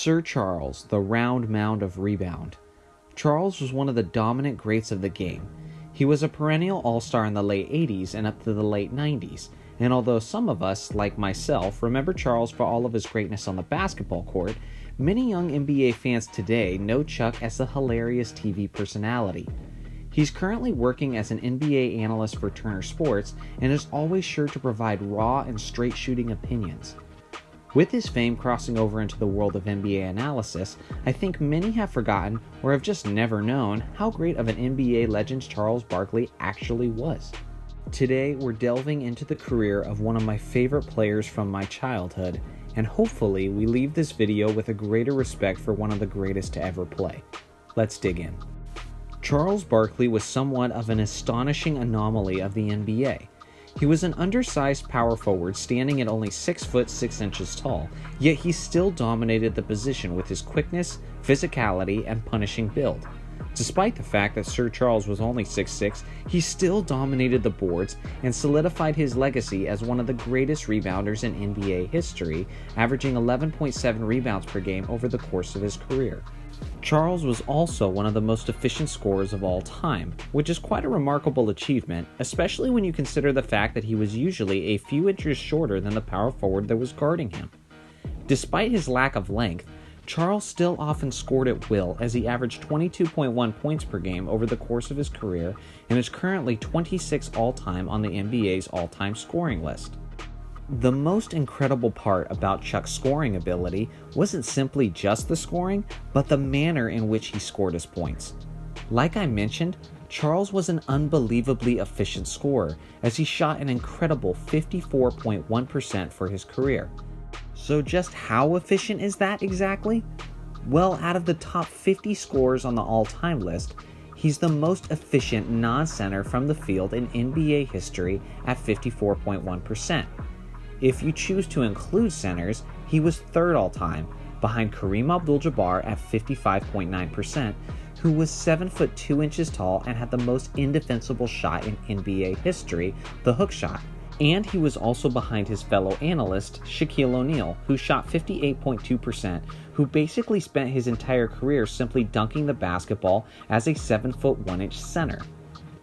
Sir Charles, the round mound of rebound. Charles was one of the dominant greats of the game. He was a perennial all-star in the late 80s and up to the late 90s, and although some of us, like myself, remember Charles for all of his greatness on the basketball court, many young NBA fans today know Chuck as a hilarious TV personality. He's currently working as an NBA analyst for Turner Sports and is always sure to provide raw and straight-shooting opinions. With his fame crossing over into the world of NBA analysis, I think many have forgotten or have just never known how great of an NBA legend Charles Barkley actually was. Today, we're delving into the career of one of my favorite players from my childhood, and hopefully we leave this video with a greater respect for one of the greatest to ever play. Let's dig in. Charles Barkley was somewhat of an astonishing anomaly of the NBA. He was an undersized power forward standing at only 6 foot 6 inches tall, yet he still dominated the position with his quickness, physicality, and punishing build. Despite the fact that Sir Charles was only 6'6", he still dominated the boards and solidified his legacy as one of the greatest rebounders in NBA history, averaging 11.7 rebounds per game over the course of his career. Charles was also one of the most efficient scorers of all time, which is quite a remarkable achievement, especially when you consider the fact that he was usually a few inches shorter than the power forward that was guarding him. Despite his lack of length, Charles still often scored at will, as he averaged 22.1 points per game over the course of his career and is currently 26th all-time on the NBA's all-time scoring list. The most incredible part about Chuck's scoring ability wasn't simply just the scoring, but the manner in which he scored his points. Like I mentioned, Charles was an unbelievably efficient scorer, as he shot an incredible 54.1% for his career. So just how efficient is that exactly? Well, out of the top 50 scorers on the all-time list, he's the most efficient non-center from the field in NBA history at 54.1%. If you choose to include centers, he was third all-time, behind Kareem Abdul-Jabbar at 55.9%, who was 7 foot 2 inches tall and had the most indefensible shot in NBA history, the hook shot. And he was also behind his fellow analyst, Shaquille O'Neal, who shot 58.2%, who basically spent his entire career simply dunking the basketball as a 7 foot 1 inch center.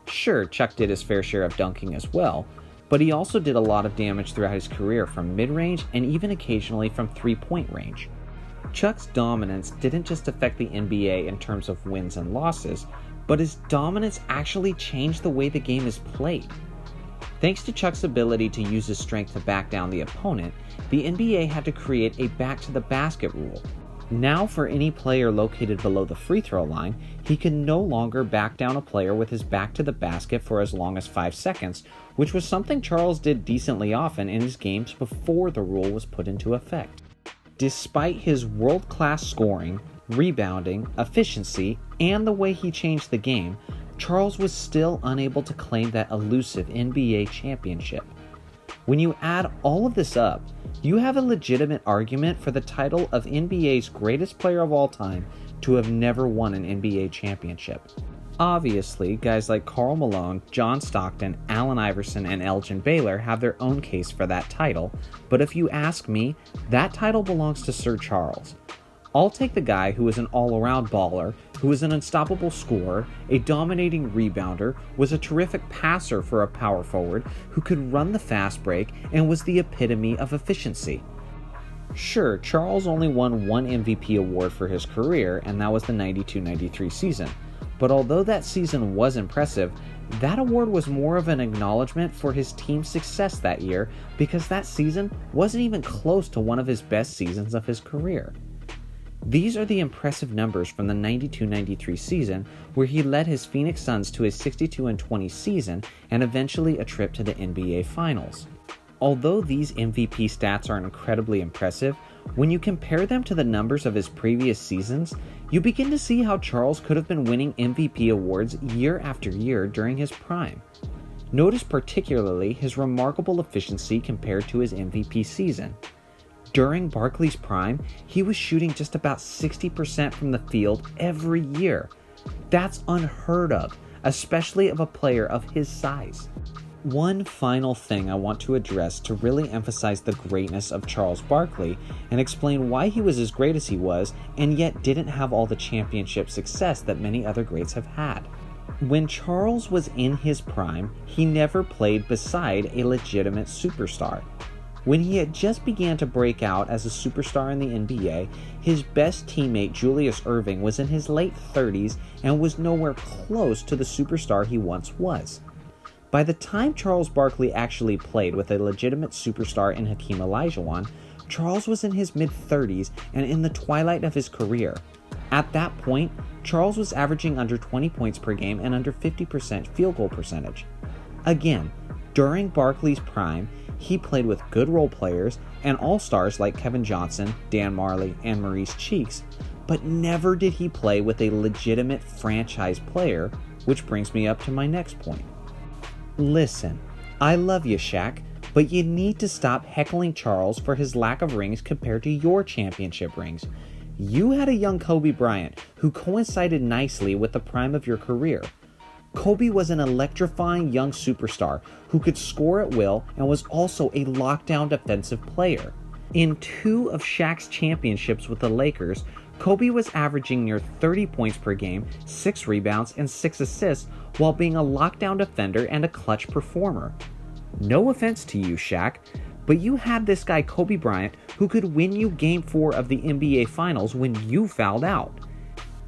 Sure, Chuck did his fair share of dunking as well, but he also did a lot of damage throughout his career from mid-range and even occasionally from three-point range. Chuck's dominance didn't just affect the NBA in terms of wins and losses, but his dominance actually changed the way the game is played. Thanks to Chuck's ability to use his strength to back down the opponent, the NBA had to create a back-to-the-basket rule. Now, for any player located below the free throw line, he can no longer back down a player with his back to the basket for as long as 5 seconds, which was something Charles did decently often in his games before the rule was put into effect. Despite his world-class scoring, rebounding, efficiency, and the way he changed the game, Charles was still unable to claim that elusive NBA championship. When you add all of this up, you have a legitimate argument for the title of NBA's greatest player of all time to have never won an NBA championship. Obviously, guys like Karl Malone, John Stockton, Allen Iverson, and Elgin Baylor have their own case for that title, but if you ask me, that title belongs to Sir Charles. I'll take the guy who was an all-around baller, who was an unstoppable scorer, a dominating rebounder, was a terrific passer for a power forward, who could run the fast break, and was the epitome of efficiency. Sure, Charles only won one MVP award for his career, and that was the 92-93 season. But although that season was impressive, that award was more of an acknowledgement for his team's success that year, because that season wasn't even close to one of his best seasons of his career. These are the impressive numbers from the 92-93 season, where he led his Phoenix Suns to a 62-20 season and eventually a trip to the NBA Finals. Although these MVP stats are incredibly impressive, when you compare them to the numbers of his previous seasons, you begin to see how Charles could have been winning MVP awards year after year during his prime. Notice particularly his remarkable efficiency compared to his MVP season. During Barkley's prime, he was shooting just about 60% from the field every year. That's unheard of, especially of a player of his size. One final thing I want to address to really emphasize the greatness of Charles Barkley and explain why he was as great as he was and yet didn't have all the championship success that many other greats have had. When Charles was in his prime, he never played beside a legitimate superstar. When he had just began to break out as a superstar in the NBA, his best teammate Julius Erving was in his late 30s and was nowhere close to the superstar he once was. By the time Charles Barkley actually played with a legitimate superstar in Hakeem Olajuwon, Charles was in his mid-30s and in the twilight of his career. At that point, Charles was averaging under 20 points per game and under 50% field goal percentage. Again, during Barkley's prime, he played with good role players and all-stars like Kevin Johnson, Dan Marley, and Maurice Cheeks, but never did he play with a legitimate franchise player, which brings me up to my next point. Listen, I love you, Shaq, but you need to stop heckling Charles for his lack of rings compared to your championship rings. You had a young Kobe Bryant who coincided nicely with the prime of your career. Kobe was an electrifying young superstar who could score at will and was also a lockdown defensive player. In 2 of Shaq's championships with the Lakers, Kobe was averaging near 30 points per game, 6 rebounds, and 6 assists while being a lockdown defender and a clutch performer. No offense to you, Shaq, but you had this guy Kobe Bryant who could win you Game 4 of the NBA Finals when you fouled out.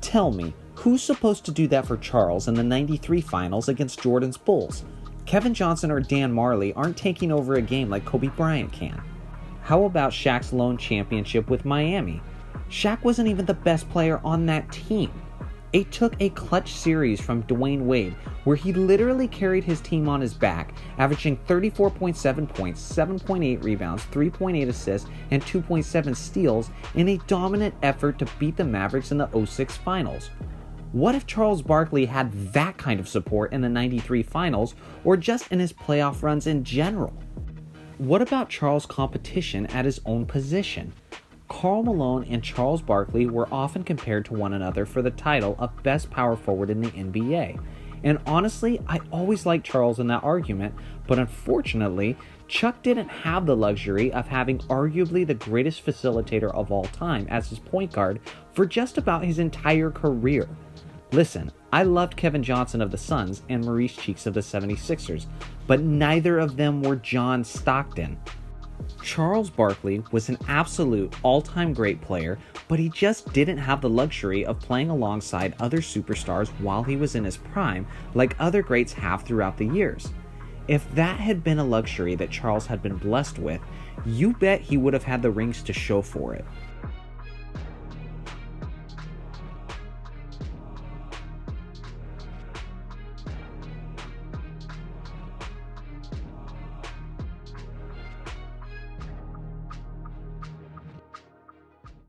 Tell me, who's supposed to do that for Charles in the '93 Finals against Jordan's Bulls? Kevin Johnson or Dan Marley aren't taking over a game like Kobe Bryant can. How about Shaq's lone championship with Miami? Shaq wasn't even the best player on that team. It took a clutch series from Dwayne Wade where he literally carried his team on his back, averaging 34.7 points, 7.8 rebounds, 3.8 assists, and 2.7 steals in a dominant effort to beat the Mavericks in the '06 Finals. What if Charles Barkley had that kind of support in the '93 Finals or just in his playoff runs in general? What about Charles' competition at his own position? Karl Malone and Charles Barkley were often compared to one another for the title of best power forward in the NBA. And honestly, I always liked Charles in that argument, but unfortunately, Chuck didn't have the luxury of having arguably the greatest facilitator of all time as his point guard for just about his entire career. Listen, I loved Kevin Johnson of the Suns and Maurice Cheeks of the 76ers, but neither of them were John Stockton. Charles Barkley was an absolute all-time great player, but he just didn't have the luxury of playing alongside other superstars while he was in his prime like other greats have throughout the years. If that had been a luxury that Charles had been blessed with, you bet he would have had the rings to show for it.